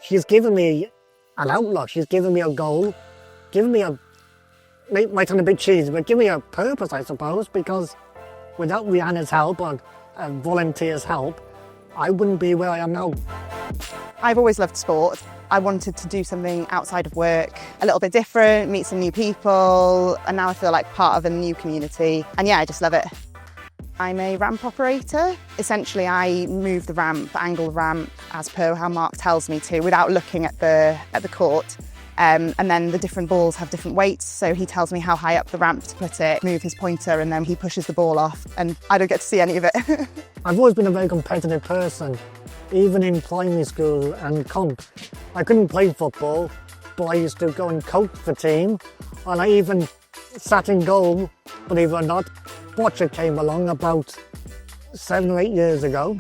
she's given me an outlook, she's given me a goal, given me a, might sound a bit cheesy, but give me a purpose, I suppose, because without Rhianna's help or volunteers' help, I wouldn't be where I am now. I've always loved sport. I wanted to do something outside of work, a little bit different, meet some new people, and now I feel like part of a new community. And yeah, I just love it. I'm a ramp operator. Essentially, I move the ramp, angle the ramp as per how Mark tells me to, without looking at the court. And then the different balls have different weights, so he tells me how high up the ramp to put it, move his pointer, and then he pushes the ball off, and I don't get to see any of it. I've always been a very competitive person, even in primary school and comp. I couldn't play football, but I used to go and coach the team, and I even sat in goal, believe it or not. Boccia came along about 7 or 8 years ago,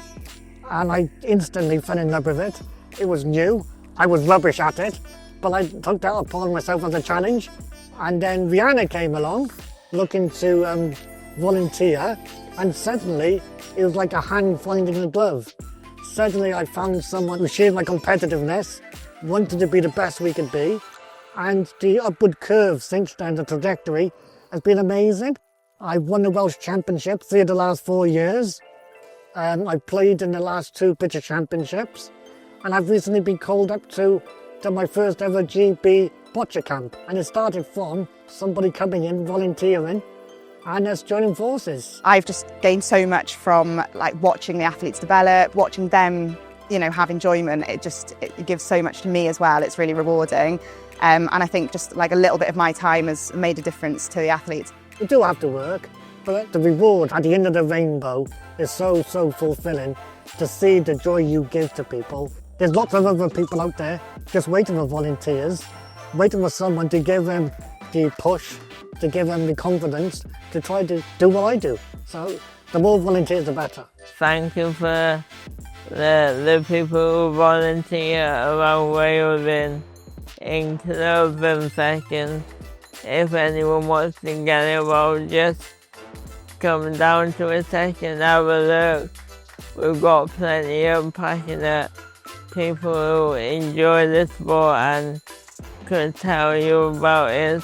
and I instantly fell in love with it. It was new, I was rubbish at it, but I took that upon myself as a challenge. And then Rhianna came along, looking to volunteer, and suddenly it was like a hand finding a glove. Suddenly I found someone who shared my competitiveness, wanted to be the best we could be, and the upward curve since then, the trajectory, has been amazing. I've won the Welsh Championship 3 of the last 4 years. I've played in the last 2 British Championships, and I've recently been called up to my first ever GB Boccia camp. And it started from somebody coming in, volunteering, and us joining forces. I've just gained so much from like watching the athletes develop, watching them, you know, have enjoyment. It gives so much to me as well. It's really rewarding. And I think just like a little bit of my time has made a difference to the athletes. You do have to work, but the reward at the end of the rainbow is so fulfilling to see the joy you give to people. There's lots of other people out there just waiting for volunteers, waiting for someone to give them the push, to give them the confidence to try to do what I do. So the more volunteers, the better. Thank you for the people who volunteer around Wales in clubs and sessions. If anyone wants to get involved, just come down to a session, have a look. We've got plenty of passionate people who enjoy the sport and could tell you about it.